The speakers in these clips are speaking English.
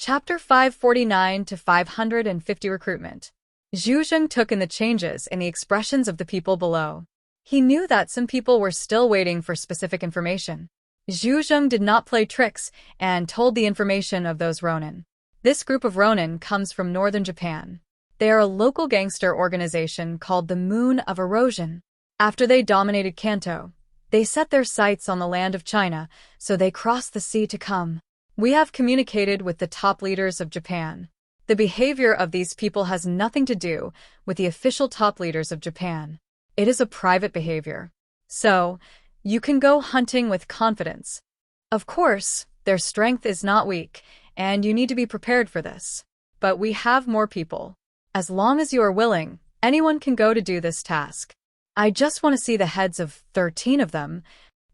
Chapter 549 to 550 Recruitment. Zhu Zheng took in the changes in the expressions of the people below. He knew that some people were still waiting for specific information. Zhu Zheng did not play tricks and told the information of those Ronin. This group of Ronin comes from northern Japan. They are a local gangster organization called the Moon of Erosion. After they dominated Kanto, they set their sights on the land of China, so they crossed the sea to come. We have communicated with the top leaders of Japan. The behavior of these people has nothing to do with the official top leaders of Japan. It is a private behavior. So, you can go hunting with confidence. Of course, their strength is not weak, and you need to be prepared for this. But we have more people. As long as you are willing, anyone can go to do this task. I just want to see the heads of 13 of them.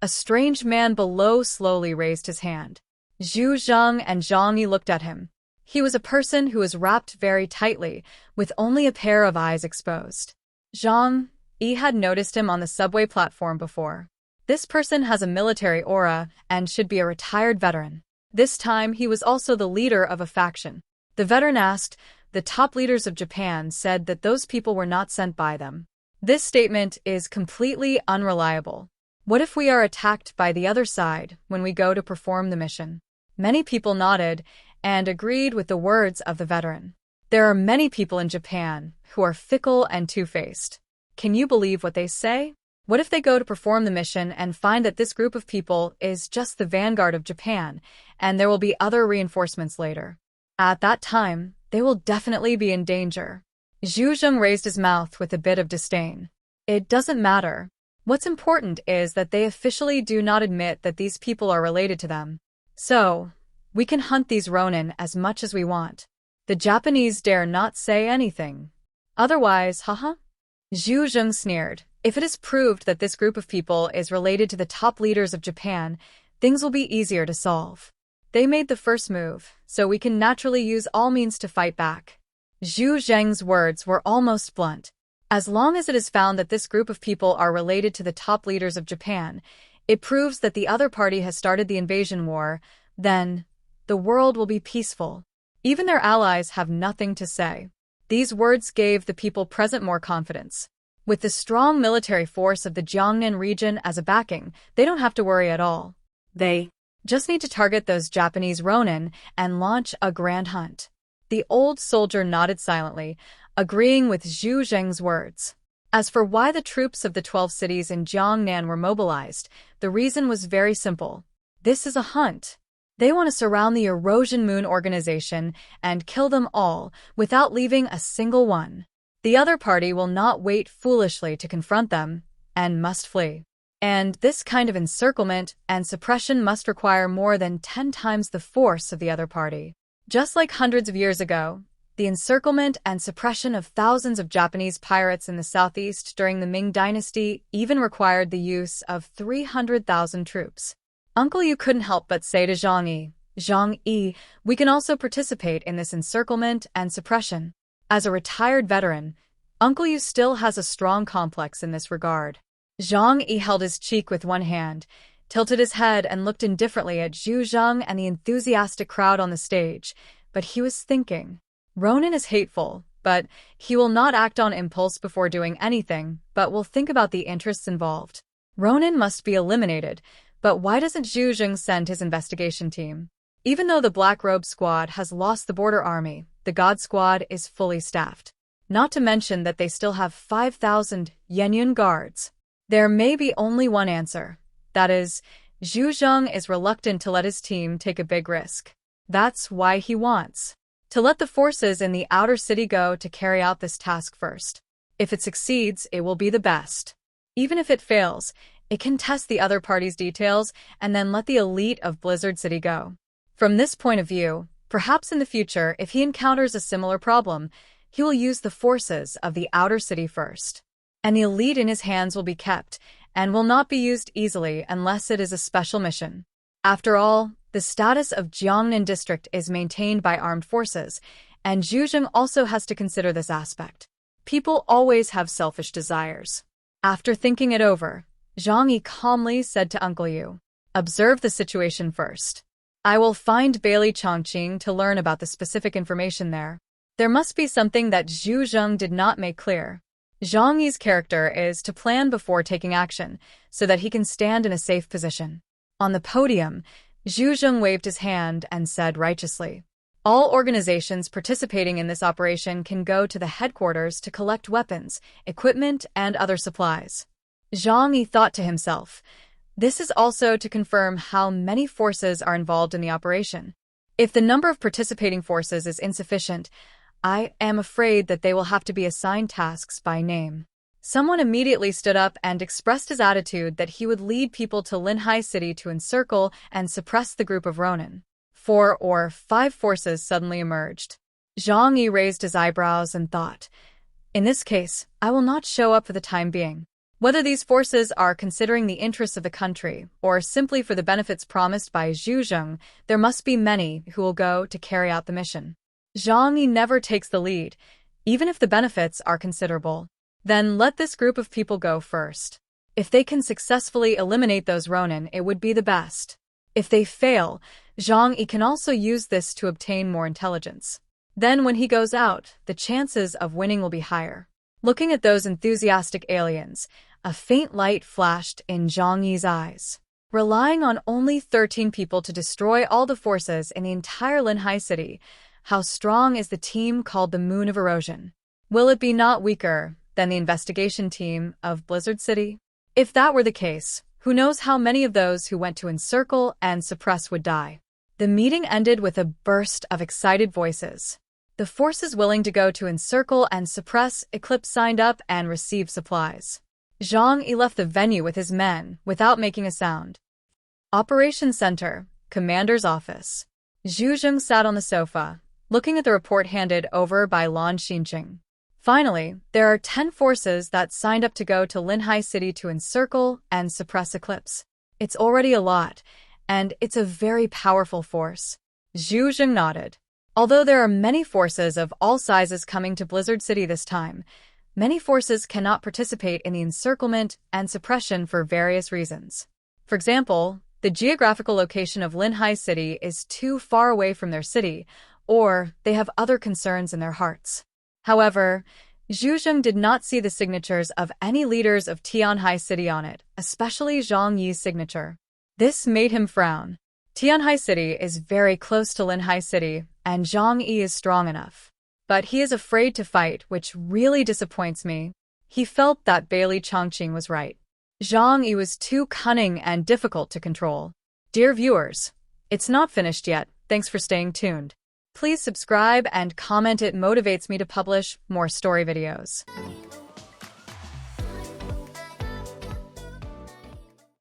A strange man below slowly raised his hand. Zhu Zheng and Zhang Yi looked at him. He was a person who was wrapped very tightly, with only a pair of eyes exposed. Zhang Yi had noticed him on the subway platform before. This person has a military aura and should be a retired veteran. This time he was also the leader of a faction. The veteran asked, the top leaders of Japan said that those people were not sent by them. This statement is completely unreliable. What if we are attacked by the other side when we go to perform the mission? Many people nodded and agreed with the words of the veteran. There are many people in Japan who are fickle and two-faced. Can you believe what they say? What if they go to perform the mission and find that this group of people is just the vanguard of Japan, and there will be other reinforcements later? At that time, they will definitely be in danger. Zhu Zheng raised his mouth with a bit of disdain. It doesn't matter. What's important is that they officially do not admit that these people are related to them. So, we can hunt these Ronin as much as we want. The Japanese dare not say anything. Otherwise, haha. Zhu Zheng sneered. If it is proved that this group of people is related to the top leaders of Japan, things will be easier to solve. They made the first move, so we can naturally use all means to fight back. Zhu Zheng's words were almost blunt. As long as it is found that this group of people are related to the top leaders of Japan, it proves that the other party has started the invasion war, then the world will be peaceful. Even their allies have nothing to say. These words gave the people present more confidence. With the strong military force of the Jiangnan region as a backing, they don't have to worry at all. They just need to target those Japanese Ronin and launch a grand hunt. The old soldier nodded silently, agreeing with Zhu Zheng's words. As for why the troops of the 12 cities in Jiangnan were mobilized, the reason was very simple. This is a hunt. They want to surround the Erosion Moon organization and kill them all without leaving a single one. The other party will not wait foolishly to confront them and must flee. And this kind of encirclement and suppression must require more than 10 times the force of the other party. Just like hundreds of years ago, the encirclement and suppression of thousands of Japanese pirates in the southeast during the Ming Dynasty even required the use of 300,000 troops. Uncle Yu couldn't help but say to Zhang Yi, we can also participate in this encirclement and suppression. As a retired veteran, Uncle Yu still has a strong complex in this regard. Zhang Yi held his cheek with one hand, tilted his head and looked indifferently at Zhu Zheng and the enthusiastic crowd on the stage, but he was thinking. Ronin is hateful, but he will not act on impulse before doing anything, but will think about the interests involved. Ronin must be eliminated, but why doesn't Zhu Zheng send his investigation team? Even though the Black Robe Squad has lost the border army, the God Squad is fully staffed. Not to mention that they still have 5,000 Yenyun guards. There may be only one answer. That is, Zhu Zheng is reluctant to let his team take a big risk. That's why he wants to let the forces in the outer city go to carry out this task first. If it succeeds, it will be the best. Even if it fails, it can test the other party's details and then let the elite of Blizzard City go. From this point of view, perhaps in the future, if he encounters a similar problem, he will use the forces of the outer city first. And the elite in his hands will be kept, and will not be used easily unless it is a special mission. After all, the status of Jiangnan district is maintained by armed forces, and Zhu Zheng also has to consider this aspect. People always have selfish desires. After thinking it over, Zhang Yi calmly said to Uncle Yu, observe the situation first. I will find Bailey Chongqing to learn about the specific information there. There must be something that Zhu Zheng did not make clear. Zhang Yi's character is to plan before taking action, so that he can stand in a safe position. On the podium, Zhu Zheng waved his hand and said righteously, "All organizations participating in this operation can go to the headquarters to collect weapons, equipment, and other supplies." Zhang Yi thought to himself, this is also to confirm how many forces are involved in the operation. If the number of participating forces is insufficient, I am afraid that they will have to be assigned tasks by name. Someone immediately stood up and expressed his attitude that he would lead people to Linhai City to encircle and suppress the group of Ronin. 4 or 5 forces suddenly emerged. Zhang Yi raised his eyebrows and thought, in this case, I will not show up for the time being. Whether these forces are considering the interests of the country or simply for the benefits promised by Zhu Zheng, there must be many who will go to carry out the mission. Zhang Yi never takes the lead, even if the benefits are considerable. Then let this group of people go first. If they can successfully eliminate those Ronin, it would be the best. If they fail, Zhang Yi can also use this to obtain more intelligence. Then when he goes out, the chances of winning will be higher. Looking at those enthusiastic aliens, a faint light flashed in Zhang Yi's eyes. Relying on only 13 people to destroy all the forces in the entire Linhai City, how strong is the team called the Moon of Erosion? Will it be not weaker than the investigation team of Blizzard City? If that were the case, who knows how many of those who went to encircle and suppress would die? The meeting ended with a burst of excited voices. The forces willing to go to encircle and suppress Eclipse signed up and received supplies. Zhang Yi left the venue with his men without making a sound. Operations Center, Commander's Office. Zhu Zheng sat on the sofa, looking at the report handed over by Lan Xinqing. Finally, there are 10 forces that signed up to go to Linhai City to encircle and suppress Eclipse. It's already a lot, and it's a very powerful force. Zhu Zheng nodded. Although there are many forces of all sizes coming to Blizzard City this time, many forces cannot participate in the encirclement and suppression for various reasons. For example, the geographical location of Linhai City is too far away from their city, or they have other concerns in their hearts. However, Zhu Zheng did not see the signatures of any leaders of Tianhai City on it, especially Zhang Yi's signature. This made him frown. Tianhai City is very close to Linhai City, and Zhang Yi is strong enough. But he is afraid to fight, which really disappoints me. He felt that Bailey Chongqing was right. Zhang Yi was too cunning and difficult to control. Dear viewers, it's not finished yet. Thanks for staying tuned. Please subscribe and comment. It motivates me to publish more story videos.